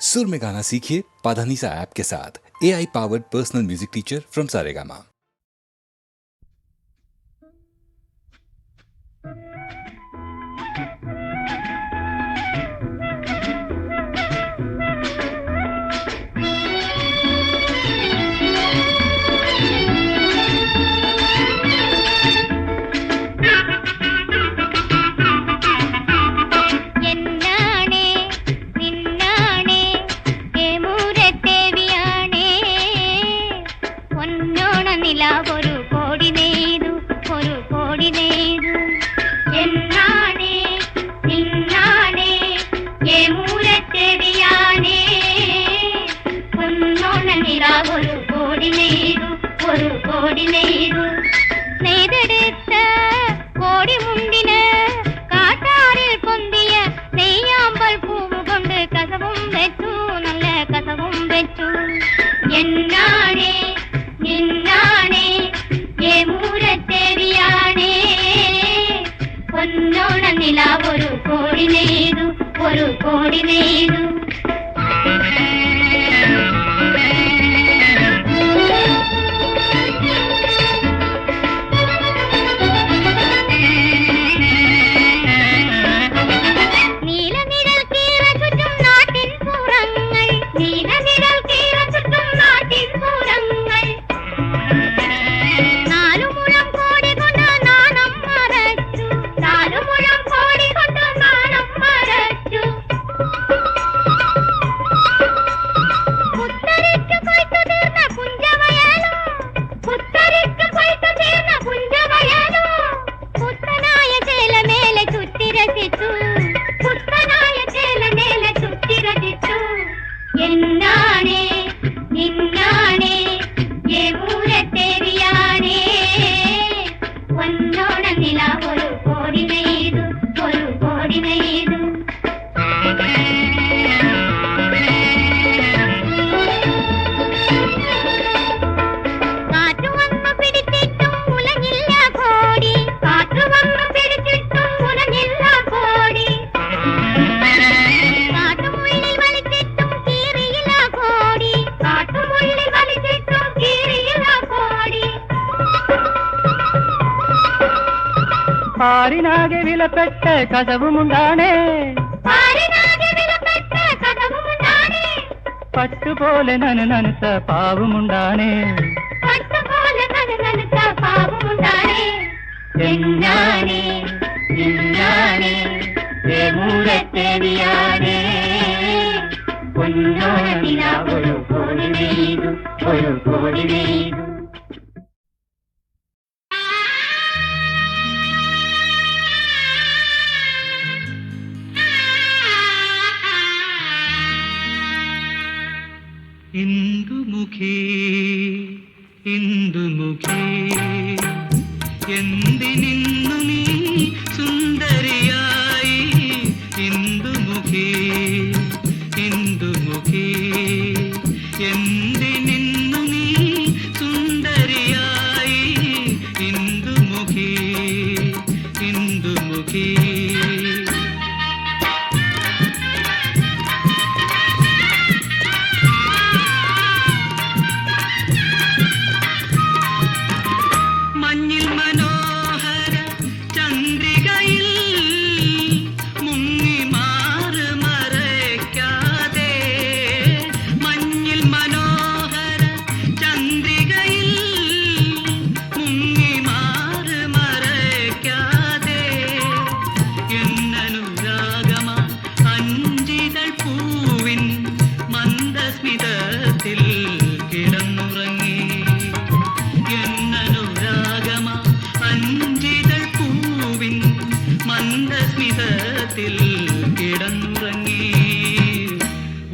सुर में गाना सीखिए पाधानीसा ऐप के साथ। AI powered personal music teacher from Saregama. പാരിനാകെ വിലപ്പെട്ട കഥവുമുണ്ടാണേ, പട്ടുപോലെ നനുനനുത്ത പാവുമുണ്ടാണേ. എന്നാണേ എന്നാണേ മൂരത്തേവിയാണേ പൊന്നോണ ഒരു കോടി നെയ്തു, ഒരു കോടി നെയ്തു. ഇന്ദുമുഖി ഇന്ദുമുഖി എന്തിനിന്നു നീ സുന്ദരിയായി, ഇന്ദുമുഖി ഇന്ദുമുഖി എന്തിനിന്നു നീ സുന്ദരിയായി, ഇന്ദുമുഖി ഇന്ദുമുഖി.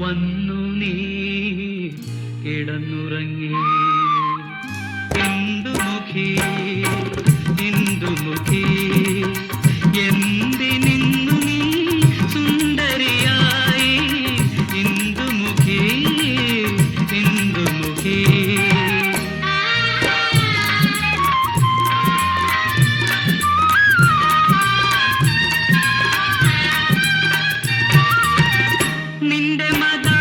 വന്നു നീ കിടന്നുറങ്ങി, ഇന്ദുമുഖി ഇന്ദുമുഖി എന്തിനിന്നു നീ സുന്ദരിയായി, ഇന്ദുമുഖി ഇന്ദുമുഖി. നിന്റെ മദാ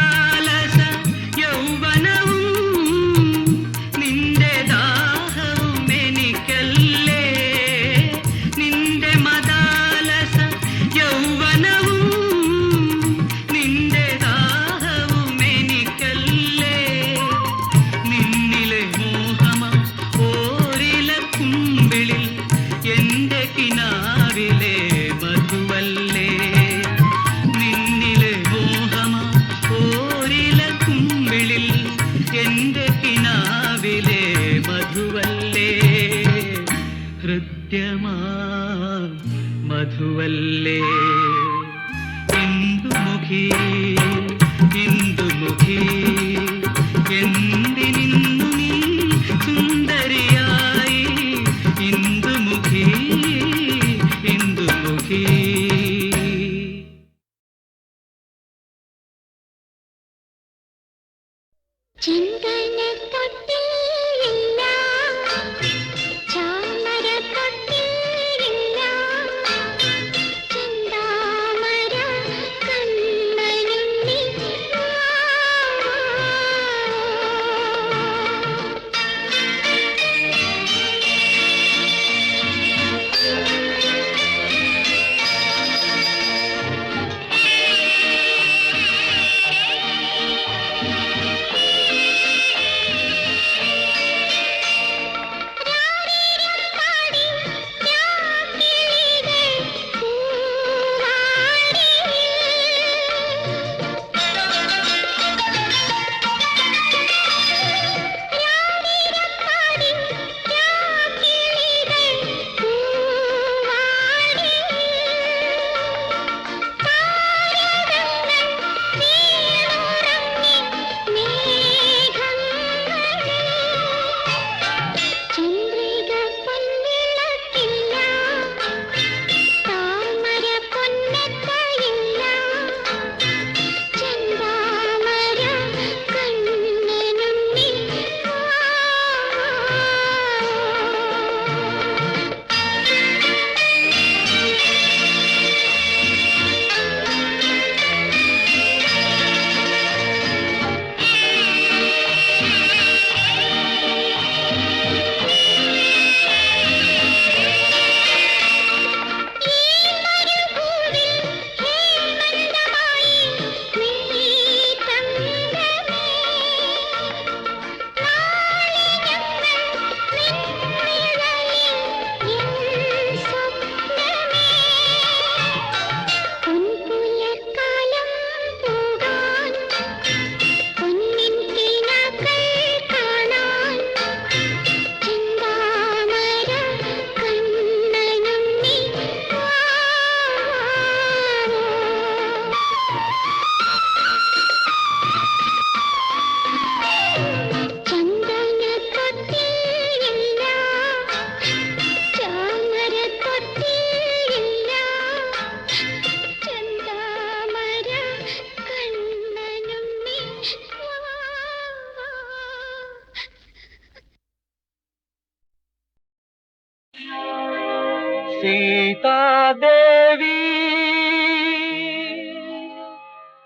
വധുവല്ലേ ഇന്ദുമുഖി ഇന്ദുമുഖി എന്തിനിന്നു നീ സുന്ദരിയായി ഇന്ദുമുഖി ഇന്ദുമുഖി. സീതാദേവി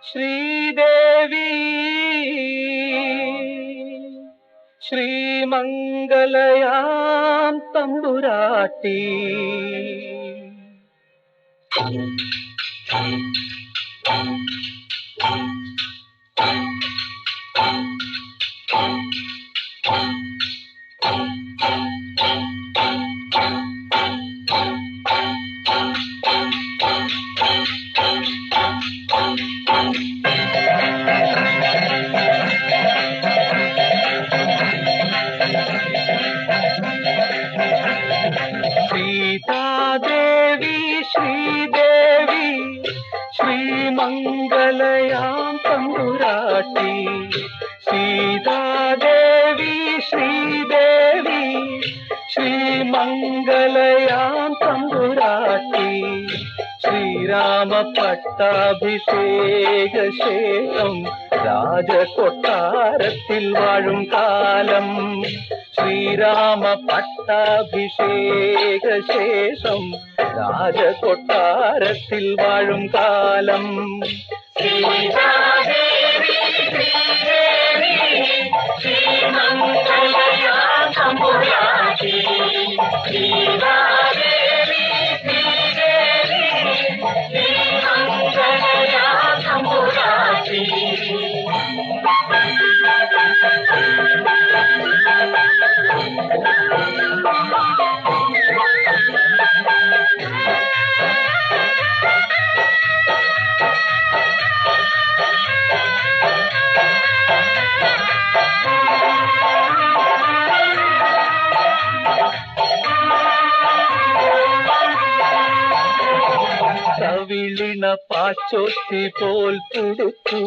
ശ്രീദേവി ശ്രീമംഗലയാം തമ്പുരാട്ടി സീതാദേവി ശ്രീദേവി ശ്രീമംഗലയാം തമ്പുരാട്ടി സീതാദേവി ശ്രീദേവി ശ്രീമംഗലയാം തമ്പുരാട്ടി ശ്രീരാമ പട്ടാഭിഷേക ശേഷം രാജകൊട്ടാരത്തിൽ വാഴും കാലം ശ്രീരാമ പട്ടാഭിഷേക ശേഷം രാജകൊട്ടാരത്തിൽ വാഴും കാലം സീതാദേവി ശ്രീദേവി ശ്രീമംഗലയാം തമ്പുരാട്ടി സീതാദേവി ശ്രീദേവി ശ്രീമംഗലയാം തമ്പുരാട്ടി വീണ പാച്ചോത്തി പോൽ തുടുത്തു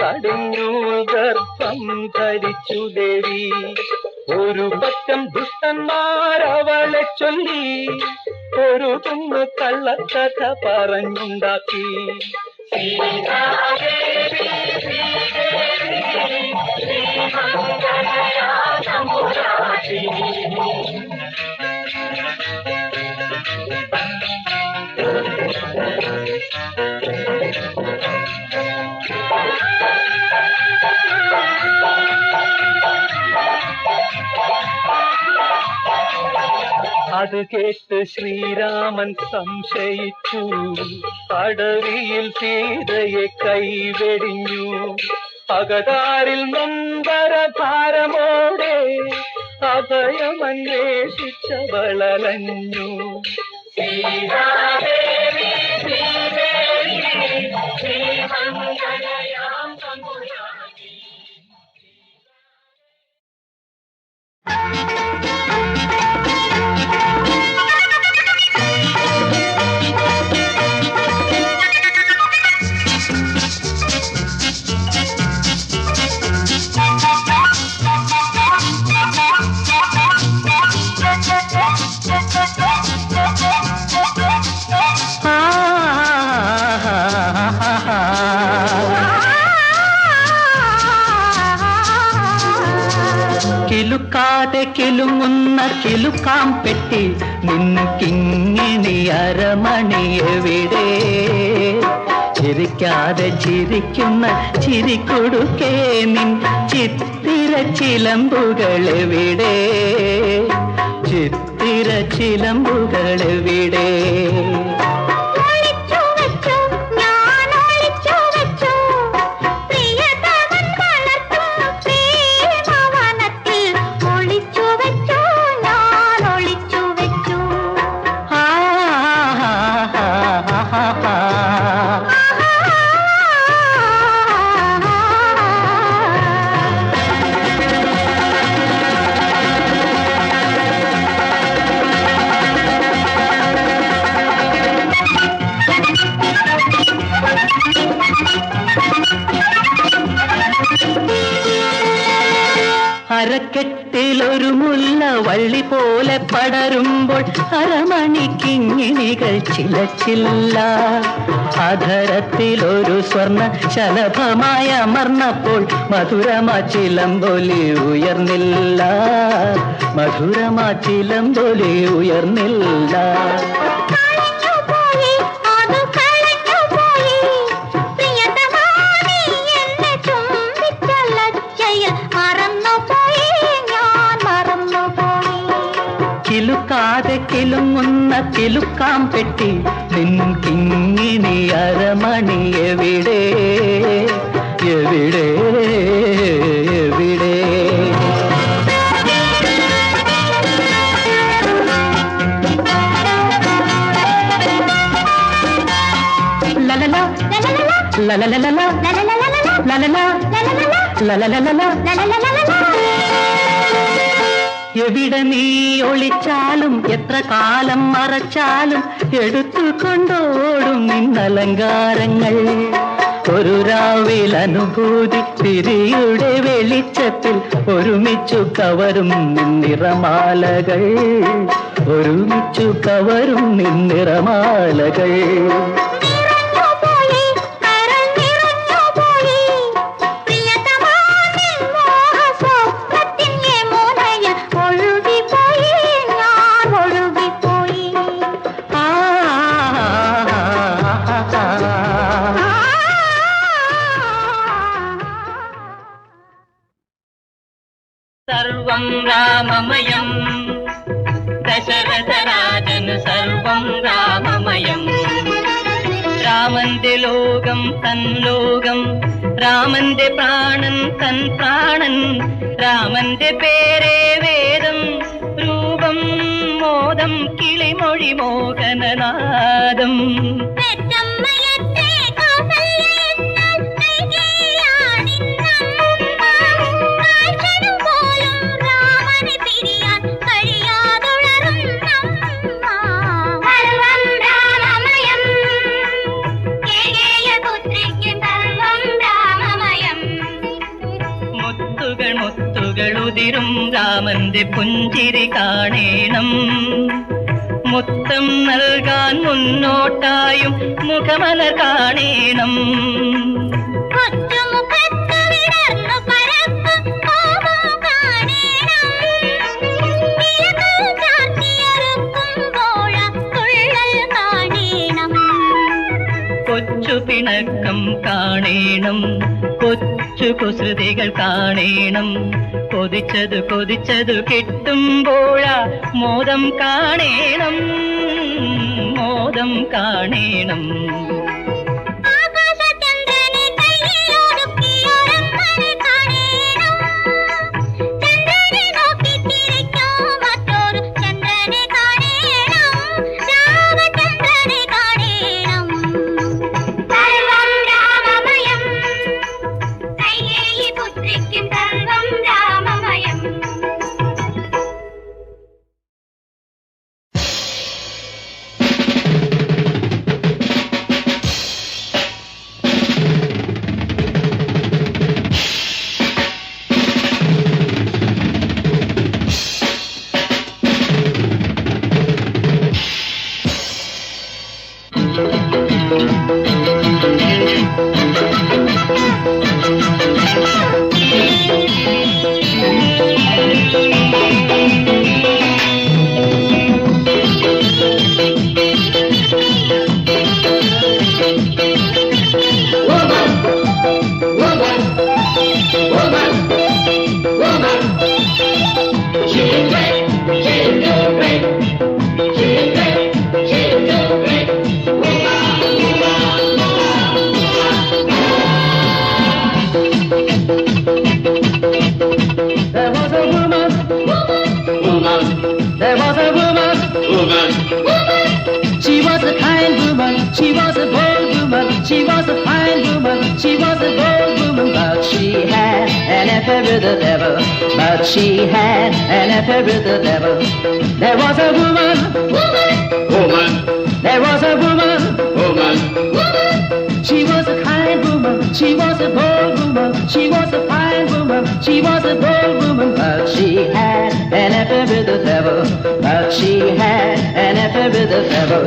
കടിഞ്ഞു ഗർഭം ധരിച്ചു ദേവി. ഒരു പറ്റം ദുഷ്ടന്മാരവളെ ചൊല്ലി ഒരു കുന്നു കള്ളക്കഥ പറഞ്ഞുണ്ടാക്കി. സീതാദേവി ശ്രീദേവി ശ്രീമംഗലയാ ശംഭുരാശിനി. അത് കേട്ട് ശ്രീരാമൻ സംശയിച്ചു, അടവിയിൽ സീതയെ കൈവെടിഞ്ഞു. അകതാരിൽ നൊമ്പരഭാരമോടെ അഭയമന്വേഷിച്ചവളലഞ്ഞു. സീതാദേവി ശ്രീദേവി ശ്രീമംഗലയാ ശംഭുരാശിനി. കിലുക്കാതെ കിലുങ്ങുന്ന കിലുക്കാം പെട്ടി നിൻകിങ്ങിണി അരമണി എവിടെ? ചിരിക്കാതെ ചിരിക്കുന്ന ചിരിക്കൊടുക്കേ നിൻ ചിത്തിര ചിലമ്പുകളെവിടെ? ചിത്തിര ചിലമ്പുകളെവിടെ? അരക്കെട്ടിലൊരു മുല്ല വള്ളി പോലെ പടരുമ്പോൾ അരമണിക്കിങ്ങിണികൾ ചിലച്ചില്ല. അധരത്തിലൊരു സ്വർണ്ണ ശലഭമായ അമർന്നപ്പോൾ മധുരമാ ചിലമ്പൊലി ഉയർന്നില്ല. മധുരമാ ചിലമ്പൊലി ഉയർന്നില്ല. കിലുക്കാതെ കിലുങ്ങുന്ന കിലുക്കാം പെട്ടി നിൻകിങ്ങിണി അരമണി എവിടെ? എവിടെ? എവിടെ? ലലല ലലല എവിടെ നീ ഒളിച്ചാലും എത്ര കാലം മറച്ചാലും എടുത്തുകൊണ്ടോടും നിന്നലങ്കാരങ്ങൾ. ഒരു രാവിൽ അനുഭൂതി തിരിയുടെ വെളിച്ചത്തിൽ ഒരുമിച്ചു കവരും നിന്നിറമാലകൾ. ഒരുമിച്ചു കവരും നിന്നിറമാലകൾ. സർവം രാമമയം ദശരഥരാജൻ സർവം രാമമയം. രാമന്റെ ലോകം തൻ ലോകം, രാമന്റെ പ്രാണൻ തൻ പ്രാണൻ. രാമന്റെ പേരേ വേദം, രൂപം മോദം കിളിമൊഴി മോഹനനാദം. ഉതിരും രാമന്റെ പുഞ്ചിരി കാണേണം. മുത്തം നൽകാൻ മുന്നോട്ടായും മുഖമലർ കാണേണം. കൊച്ചു പിണക്കം കാണേണം, കൊച്ചു കുസൃതികൾ കാണേണം. കൊതിച്ചതു കൊതിച്ചതു കിട്ടുമ്പോഴാ മോദം കാണേണം, മോദം കാണേണം. She had an affair with the devil. There was a woman, woman. There was a woman, woman. She was a kind woman. She was a bold woman. She was a fine woman. She was a bold woman. But she had an affair with the devil. But she had an affair with the devil.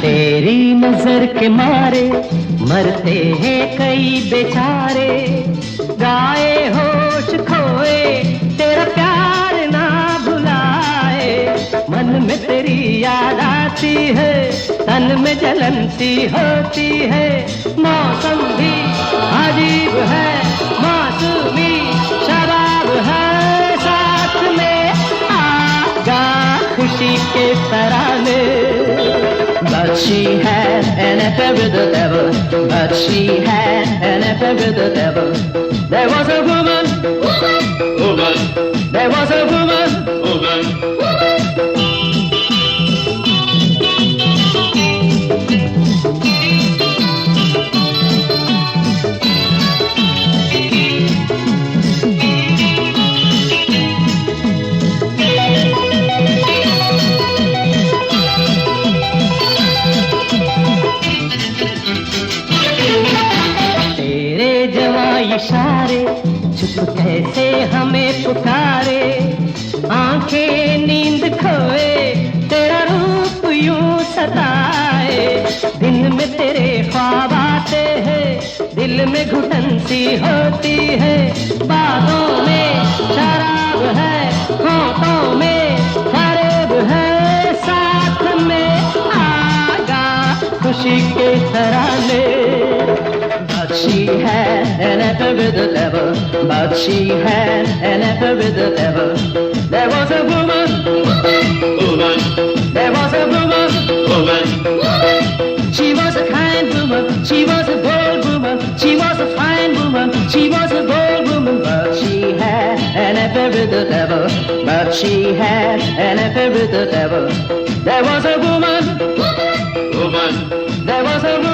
तेरी नजर के मारे मरते हैं कई बेचारे, गाए होश खोए तेरा प्यार ना भुलाए। मन में तेरी याद आती है, तन में जलन सी होती है। मौसम भी अजीब है, मौसमी शराब है, साथ में आगा खुशी के तराने। But she had an affair with the devil. But she had an affair with the devil. There was a woman, woman, woman. There was a woman, woman, woman. इशारे चुप कैसे हमें पुकारे, आंखें नींद खोए तेरा रूप यूं सताए। दिन में तेरे ख्वाब आते हैं, दिल में घुटन सी होती है। बातों में शराब है, होठों में फरेब है, साथ में आगा खुशी के तराने। But she had an affair with the devil. But she had an affair with the devil. There was a woman, woman. There was a woman, woman. She was a kind woman. She was a bold woman. She was a fine woman. She was a bold woman. But she had an affair with the devil, but she had an affair with the devil. There was a woman, there was a woman.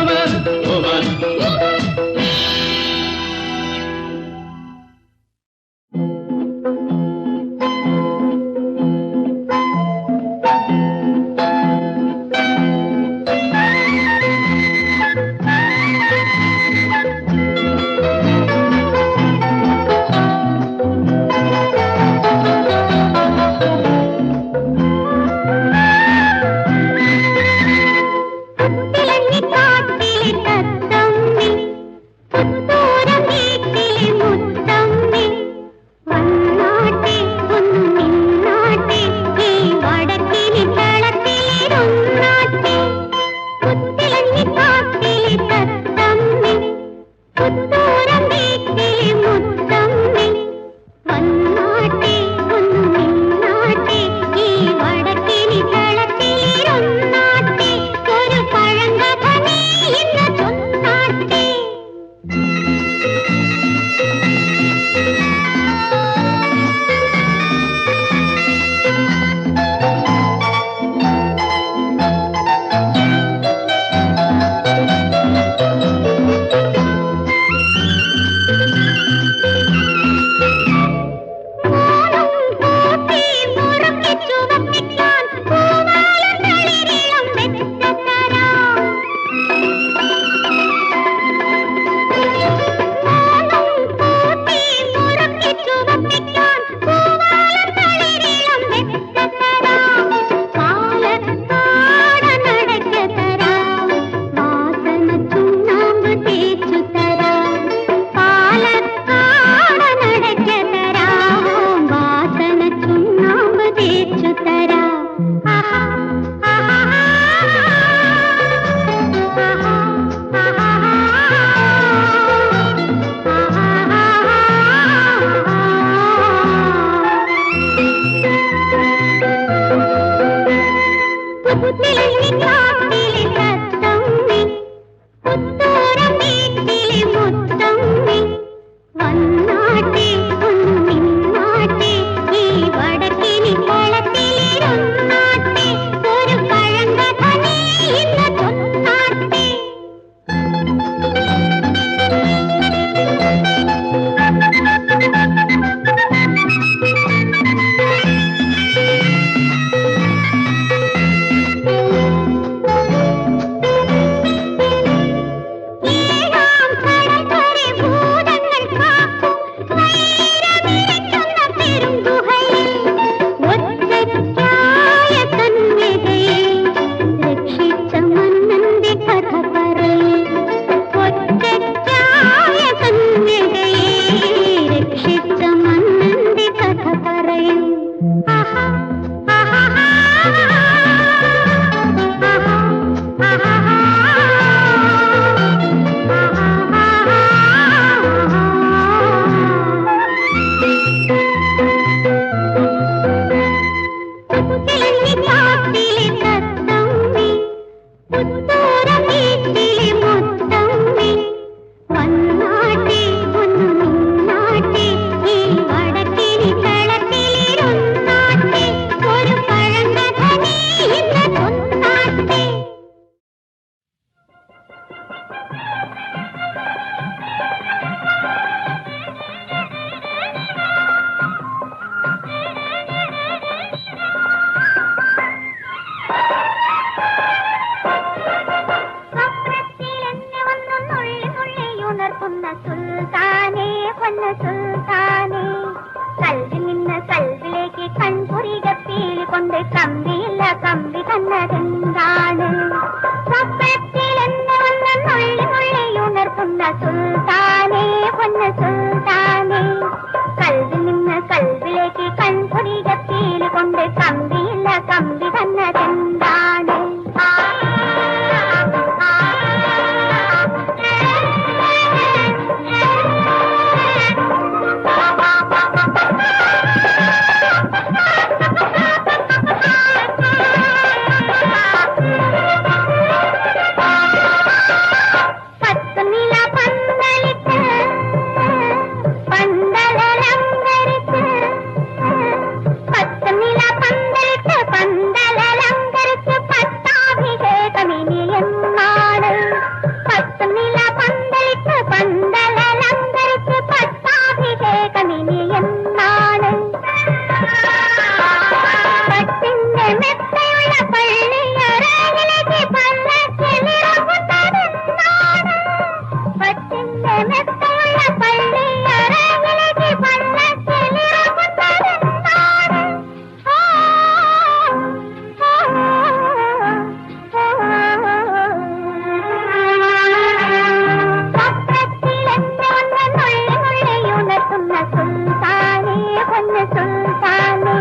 സുൽത്താനേ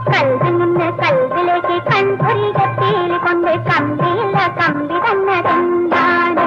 കൽവിൽ നിന്ന് കൽവിലേക്ക് കൺപുരികത്തേലി കൊണ്ട് കമ്പിയില്ല കമ്പി തന്നതെന്താണ്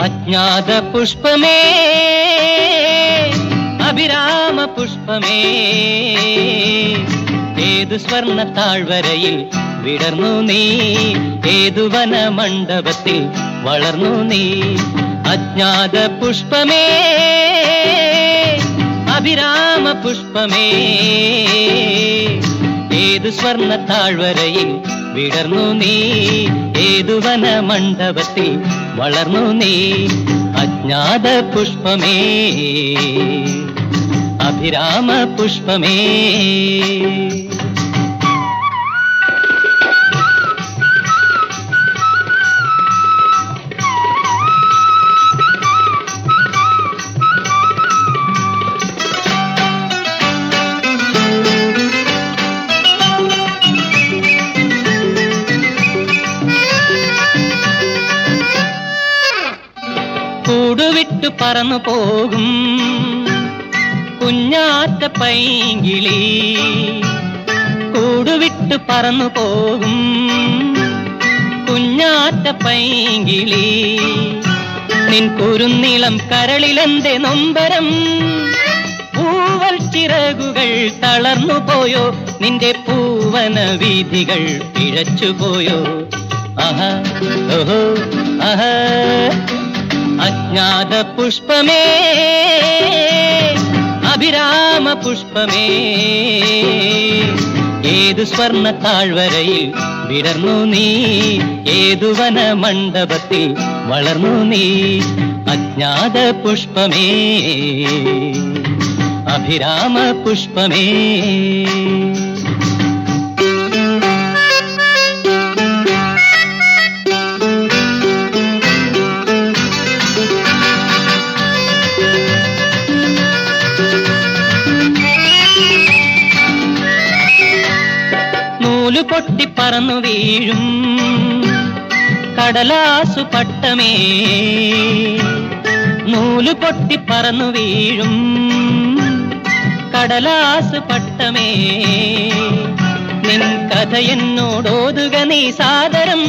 അജ്ഞാത പുഷ്പമേ അഭിരാമ പുഷ്പമേ ഏതു സ്വർണ്ണ താഴ്വരയിൽ വിടർന്നു നീ ഏതു വനമണ്ഡപത്തിൽ വളർന്നു നീ അജ്ഞാത പുഷ്പമേ അഭിരാമ പുഷ്പമേ ഏതു സ്വർണ്ണ താഴ്വരയിൽ വിടർന്നു നീ ഏതു വനമണ്ഡപത്തിൽ വളർന്നു നീ അജ്ഞാത പുഷ്പമേ അഭിരാമ പുഷ്പമേ കൂടുവിട്ടു പറന്നു പോകും കുഞ്ഞാറ്റ പൈങ്കിളി കൂടുവിട്ടു പറന്നു പോകും കുഞ്ഞാറ്റ പൈങ്കിളി നിൻ കുരുന്നിളം കരളിലെന്റെ നൊമ്പരം പൂവൽ ചിറകുകൾ തളർന്നു പോയോ നിന്റെ പൂവന വീഥികൾ പിഴച്ചുപോയോ ആഹാ ഓഹോ ആഹാ അജ്ഞാത പുഷ്പമേ അഭിരാമ പുഷ്പമേ ഏതു സ്വർണ്ണ താഴ്വരയിൽ വിടർന്നു നീ ഏതു വനമണ്ഡപത്തിൽ വളർന്നു നീ അജ്ഞാത പുഷ്പമേ അഭിരാമ പുഷ്പമേ പൊട്ടി പറന്നു വീഴും കടലാസു പട്ടമേ നൂല് പൊട്ടി പറന്നു വീഴും കടലാസു പട്ടമേ നിൻ കഥ എന്നോടോതുക നീ സാദരം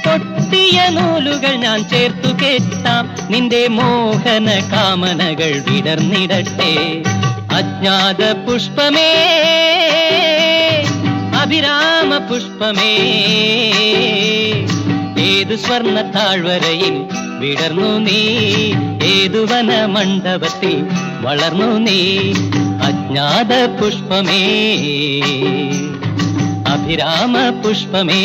പൊട്ടിയ നൂലുകൾ ഞാൻ ചേർത്തു കേട്ടാം നിന്റെ മോഹന കാമനകൾ വിടർന്നിടട്ടെ അജ്ഞാത പുഷ്പമേ അഭിരാമ പുഷ്പമേ ഏതു സ്വർണ്ണ താഴ്വരയിൽ വിടർന്നു നീ ഏതു വനമണ്ഡപത്തിൽ വളർന്നു നീ അജ്ഞാത പുഷ്പമേ അഭിരാമ പുഷ്പമേ